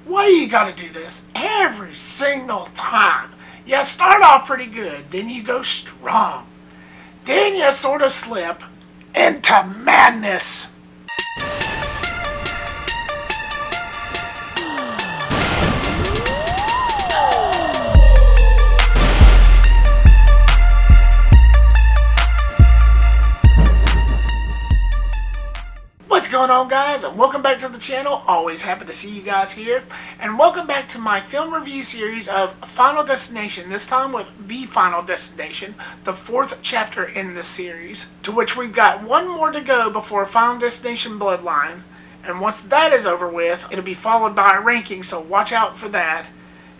Why you gotta do this every single time? You start off pretty good, then you go strong. Then you sort of slip into madness. What's going on, guys, and welcome back to the channel. Always happy to see you guys here, and welcome back to my film review series of Final Destination, this time with The Final Destination, the 4th chapter in this series, to which we've got one more to go before Final Destination Bloodline, and once that is over with, it'll be followed by a ranking, so watch out for that.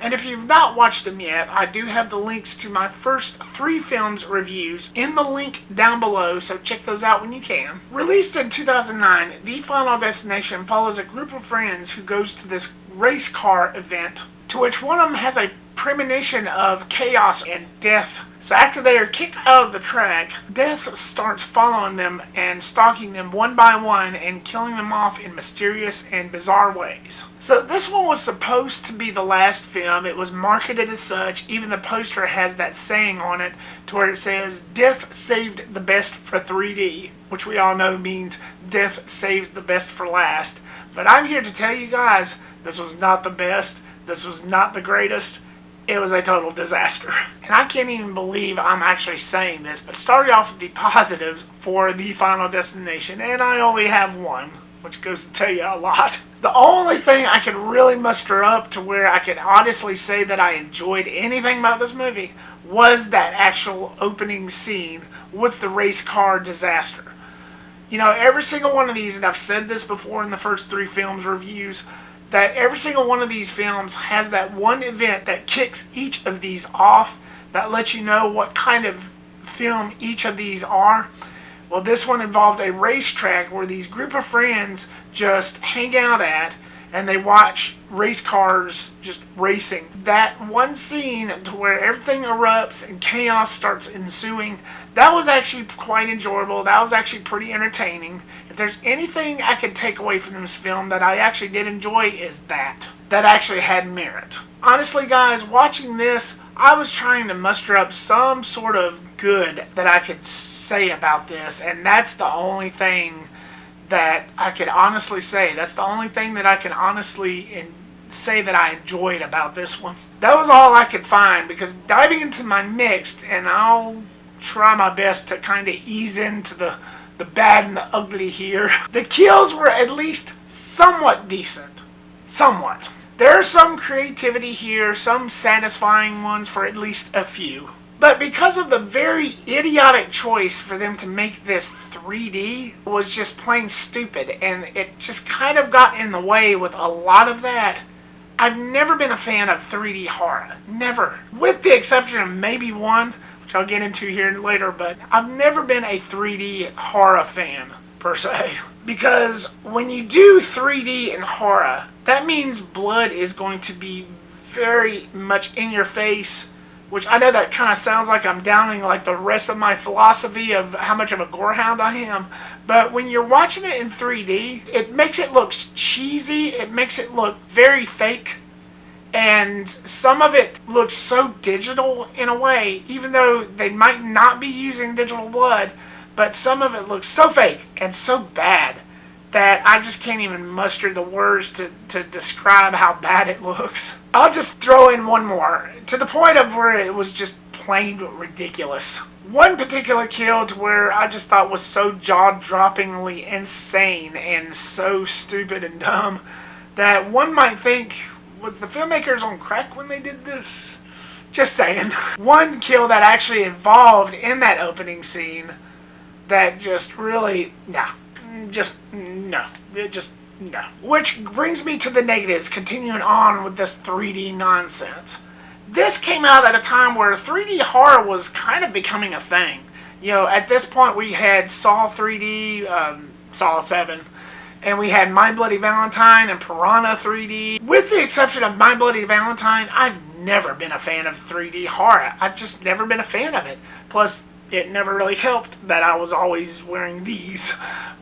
And if you've not watched them yet, I do have the links to my first 3 films reviews in the link down below, so check those out when you can. Released in 2009, The Final Destination follows a group of friends who goes to this race car event, to which one of them has a premonition of chaos and death. So after they are kicked out of the track, death starts following them and stalking them one by one and killing them off in mysterious and bizarre ways. So this one was supposed to be the last film. It was marketed as such. Even the poster has that saying on it to where it says, "Death saved the best for 3D," which we all know means death saves the best for last. But I'm here to tell you guys, this was not the best. This was not the greatest. It was a total disaster. And I can't even believe I'm actually saying this, but starting off with the positives for The Final Destination, and I only have one, which goes to tell you a lot. The only thing I could really muster up to where I could honestly say that I enjoyed anything about this movie was that actual opening scene with the race car disaster. You know, every single one of these, and I've said this before in the first 3 films reviews, that every single one of these films has that one event that kicks each of these off, that lets you know what kind of film each of these are. Well, this one involved a racetrack where these group of friends just hang out at, and they watch race cars just racing. That one scene to where everything erupts and chaos starts ensuing, that was actually quite enjoyable. That was actually pretty entertaining. If there's anything I could take away from this film that I actually did enjoy, is that actually had merit. Honestly, guys, watching this, I was trying to muster up some sort of good that I could say about this, and that's the only thing that I could honestly say. That's the only thing that I can honestly say that I enjoyed about this one. That was all I could find, because diving into my mixed, and I'll try my best to kind of ease into the bad and the ugly here. The kills were at least somewhat decent. Somewhat. There's some creativity here, some satisfying ones for at least a few. But because of the very idiotic choice for them to make this 3D was just plain stupid, and it just kind of got in the way with a lot of that. I've never been a fan of 3D horror. Never. With the exception of maybe one, which I'll get into here later, but I've never been a 3D horror fan, per se. Because when you do 3D in horror, that means blood is going to be very much in your face, which I know that kind of sounds like I'm downing like the rest of my philosophy of how much of a gorehound I am. But when you're watching it in 3D, it makes it look cheesy. It makes it look very fake. And some of it looks so digital in a way, even though they might not be using digital blood. But some of it looks so fake and so bad that I just can't even muster the words to describe how bad it looks. I'll just throw in one more, to the point of where it was just plain ridiculous. One particular kill to where I just thought was so jaw-droppingly insane and so stupid and dumb that one might think, was the filmmakers on crack when they did this? Just saying. One kill that actually involved in that opening scene that just really, no. Which brings me to the negatives, continuing on with this 3D nonsense. This came out at a time where 3D horror was kind of becoming a thing. You know, at this point we had Saw 3D, Saw 7, and we had My Bloody Valentine and Piranha 3D. With the exception of My Bloody Valentine, I've never been a fan of 3D horror. I've just never been a fan of it. Plus, it never really helped that I was always wearing these.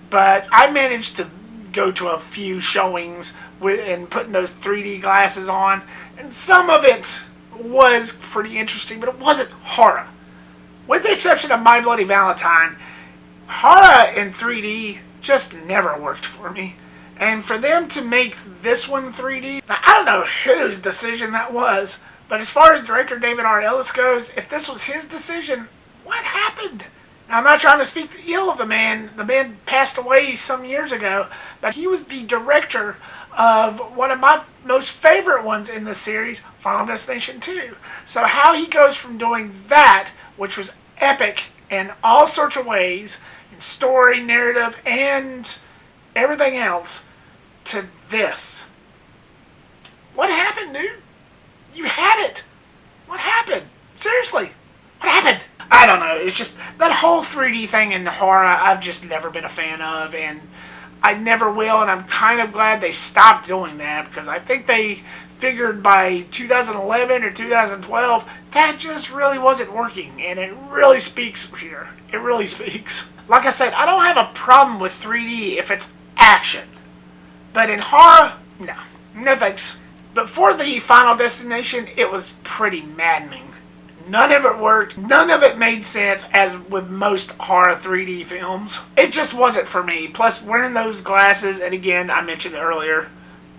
But I managed to go to a few showings and putting those 3D glasses on. And some of it was pretty interesting, but it wasn't horror. With the exception of My Bloody Valentine, horror in 3D just never worked for me. And for them to make this one 3D, now, I don't know whose decision that was, but as far as director David R. Ellis goes, if this was his decision, what happened? Now, I'm not trying to speak ill of the man. The man passed away some years ago, but he was the director of one of my most favorite ones in this series, Final Destination 2. So how he goes from doing that, which was epic in all sorts of ways, in story, narrative, and everything else, to this. What happened, dude? You had it. What happened? Seriously, what happened? I don't know. It's just that whole 3D thing in horror I've just never been a fan of, and I never will, and I'm kind of glad they stopped doing that, because I think they figured by 2011 or 2012 that just really wasn't working, and it really speaks here. It really speaks. Like I said, I don't have a problem with 3D if it's action. But in horror, no. No thanks. But for the Final Destination, it was pretty maddening. None of it worked. None of it made sense, as with most horror 3D films. It just wasn't for me. Plus, wearing those glasses, and again, I mentioned earlier,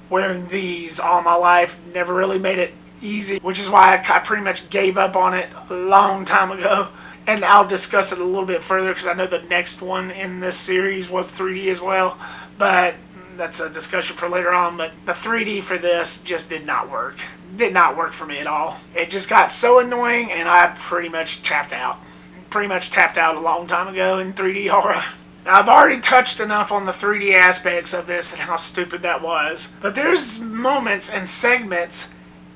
wearing these all my life never really made it easy, which is why I pretty much gave up on it a long time ago. And I'll discuss it a little bit further, because I know the next one in this series was 3D as well. But that's a discussion for later on. But the 3D for this just did not work. Did not work for me at all. It just got so annoying, and I pretty much tapped out. Pretty much tapped out a long time ago in 3D horror. Now, I've already touched enough on the 3D aspects of this and how stupid that was. But there's moments and segments,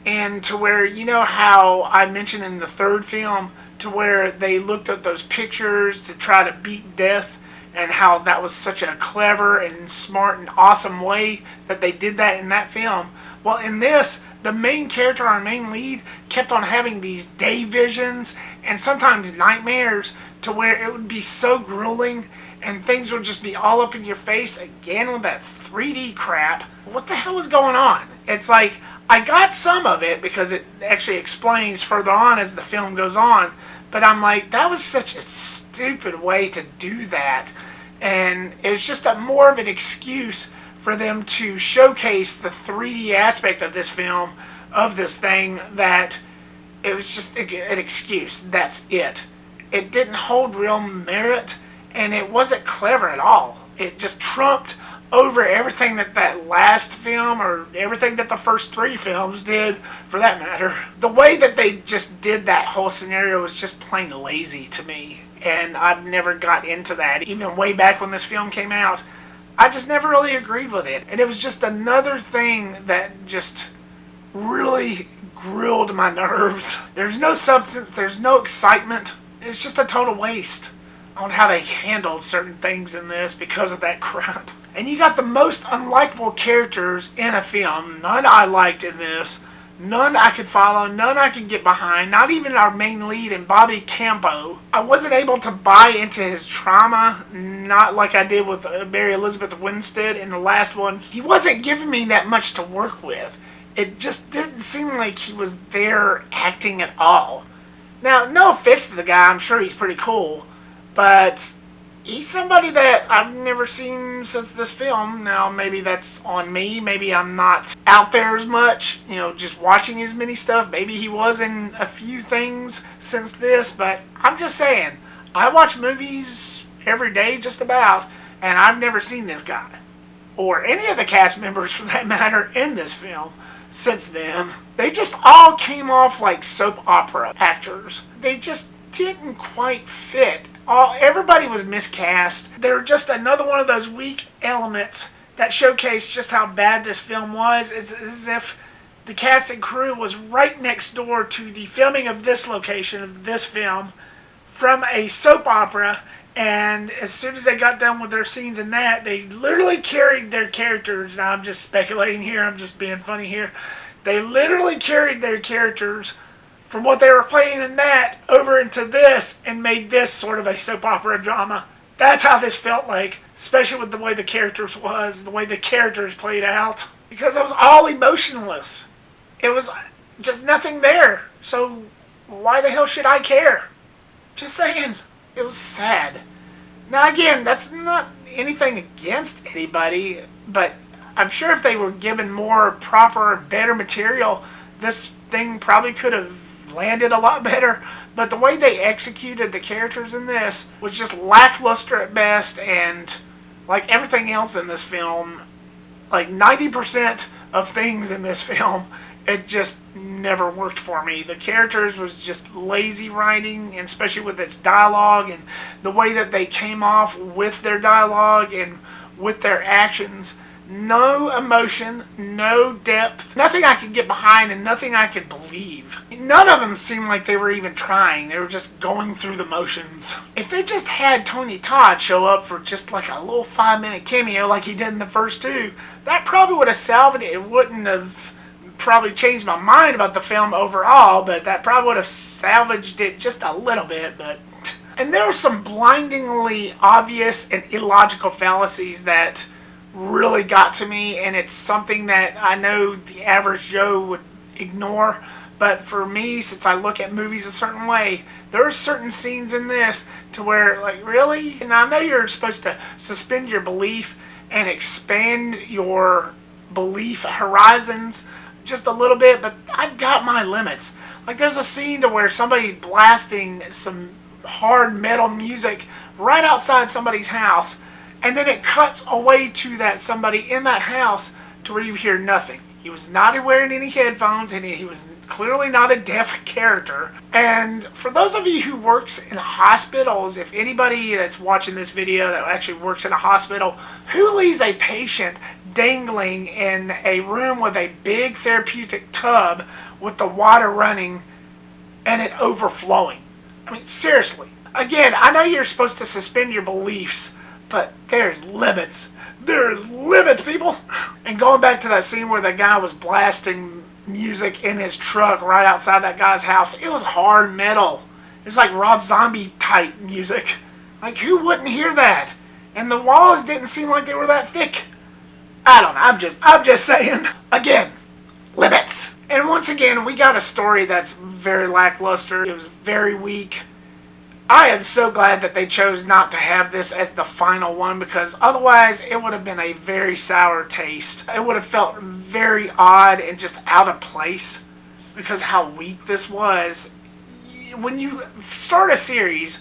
and to where, you know how I mentioned in the third film, to where they looked at those pictures to try to beat death, and how that was such a clever and smart and awesome way that they did that in that film. Well, in this, the main character, our main lead, kept on having these day visions and sometimes nightmares, to where it would be so grueling and things would just be all up in your face again with that 3D crap. What the hell was going on? It's like, I got some of it because it actually explains further on as the film goes on, but I'm like, that was such a stupid way to do that. And it was just more of an excuse for them to showcase the 3D aspect of this film, of this thing, that it was just an excuse. That's it. It didn't hold real merit, and it wasn't clever at all. It just trumped over everything that last film, or everything that the first three films did, for that matter. The way that they just did that whole scenario was just plain lazy to me, and I've never got into that. Even way back when this film came out, I just never really agreed with it. And it was just another thing that just really grilled my nerves. There's no substance, there's no excitement. It's just a total waste on how they handled certain things in this because of that crap. And you got the most unlikable characters in a film. None I liked in this. None I could follow. None I could get behind. Not even our main lead in Bobby Campo. I wasn't able to buy into his trauma. Not like I did with Mary Elizabeth Winstead in the last one. He wasn't giving me that much to work with. It just didn't seem like he was there acting at all. Now, no offense to the guy. I'm sure he's pretty cool. But he's somebody that I've never seen since this film. Now, maybe that's on me. Maybe I'm not out there as much, just watching as many stuff. Maybe he was in a few things since this, but I'm just saying, I watch movies every day just about, and I've never seen this guy, or any of the cast members for that matter, in this film since then. They just all came off like soap opera actors. They just didn't quite fit. Everybody was miscast. They're just another one of those weak elements that showcase just how bad this film was. It's as if the cast and crew was right next door to the filming of this location, of this film, from a soap opera, and as soon as they got done with their scenes in that, they literally carried their characters. Now, I'm just speculating here. I'm just being funny here. They literally carried their characters from what they were playing in that over into this, and made this sort of a soap opera drama. That's how this felt like especially with the way the characters played out, because it was all emotionless. It was just nothing there. So why the hell should I care? Just saying. It was sad. Now again, that's not anything against anybody, but I'm sure if they were given more proper, better material, this thing probably could have landed a lot better. But the way they executed the characters in this was just lackluster at best, and like everything else in this film, like 90% of things in this film, it just never worked for me. The characters was just lazy writing, and especially with its dialogue and the way that they came off with their dialogue and with their actions. No emotion, no depth, nothing I could get behind, and nothing I could believe. None of them seemed like they were even trying. They were just going through the motions. If they just had Tony Todd show up for just like a little 5-minute cameo like he did in the first two, that probably would have salvaged it. It wouldn't have probably changed my mind about the film overall, but that probably would have salvaged it just a little bit. And there were some blindingly obvious and illogical fallacies that really got to me, and it's something that I know the average Joe would ignore, but for me, since I look at movies a certain way, there are certain scenes in this to where, like, really? And I know you're supposed to suspend your belief and expand your belief horizons just a little bit, but I've got my limits. Like, there's a scene to where somebody's blasting some hard metal music right outside somebody's house, and then it cuts away to that somebody in that house to where you hear nothing. He was not wearing any headphones, and he was clearly not a deaf character. And for those of you who works in hospitals, if anybody that's watching this video that actually works in a hospital, who leaves a patient dangling in a room with a big therapeutic tub with the water running and it overflowing? I mean, seriously. Again, I know you're supposed to suspend your beliefs, but there's limits. There's limits, people. And going back to that scene where the guy was blasting music in his truck right outside that guy's house, it was hard metal. It was like Rob Zombie type music. Like, who wouldn't hear that? And the walls didn't seem like they were that thick. I don't know. I'm just saying. Again, limits. And once again, we got a story that's very lackluster. It was very weak. I am so glad that they chose not to have this as the final one, because otherwise it would have been a very sour taste. It would have felt very odd and just out of place because how weak this was. When you start a series,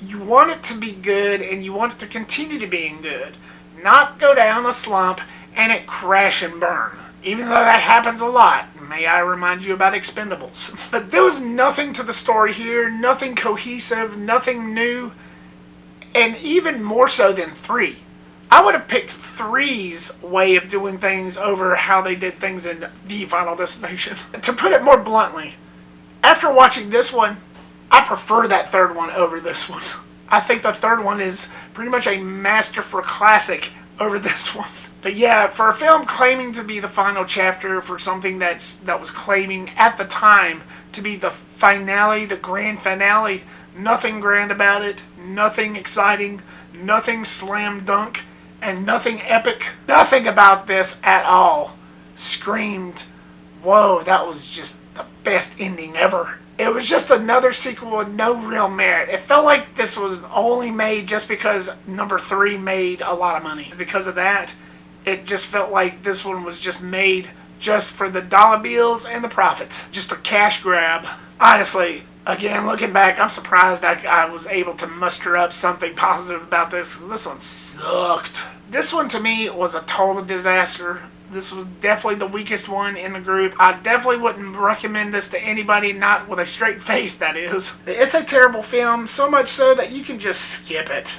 you want it to be good and you want it to continue to being good, not go down a slump and it crash and burn. Even though that happens a lot. May I remind you about Expendables. But there was nothing to the story here, nothing cohesive, nothing new, and even more so than 3. I would have picked 3's way of doing things over how they did things in The Final Destination. To put it more bluntly, after watching this one, I prefer that third one over this one. I think the third one is pretty much a masterful classic over this one. But yeah, for a film claiming to be the final chapter, for something that was claiming at the time to be the finale, the grand finale, nothing grand about it, nothing exciting, nothing slam dunk, and nothing epic. Nothing about this at all screamed, whoa, that was just the best ending ever. It was just another sequel with no real merit. It felt like this was only made just because number 3 made a lot of money. Because of that, it just felt like this one was just made just for the dollar bills and the profits. Just a cash grab. Honestly, again, looking back, I'm surprised I was able to muster up something positive about this, because this one sucked. This one, to me, was a total disaster. This was definitely the weakest one in the group. I definitely wouldn't recommend this to anybody, not with a straight face, that is. It's a terrible film, so much so that you can just skip it.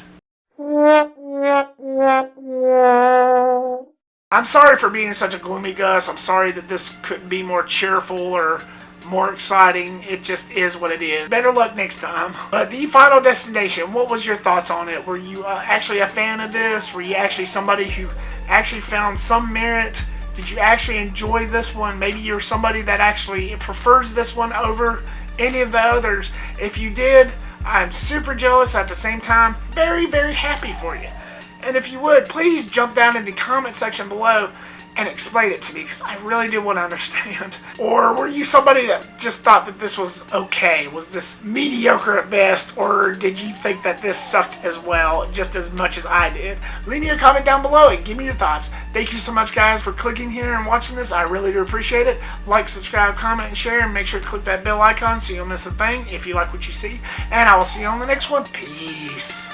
I'm sorry for being such a gloomy Gus. I'm sorry that this couldn't be more cheerful or more exciting. It just is what it is. Better luck next time. But The Final Destination, what was your thoughts on it? Were you actually a fan of this? Were you actually somebody who actually found some merit? Did you actually enjoy this one? Maybe you're somebody that actually prefers this one over any of the others. If you did, I'm super jealous. At the same time, very, very happy for you. And if you would, please jump down in the comment section below and explain it to me, because I really do want to understand. Or were you somebody that just thought that this was okay? Was this mediocre at best? Or did you think that this sucked as well, just as much as I did? Leave me a comment down below and give me your thoughts. Thank you so much, guys, for clicking here and watching this. I really do appreciate it. Like, subscribe, comment, and share, and make sure to click that bell icon so you don't miss a thing if you like what you see. And I will see you on the next one. Peace.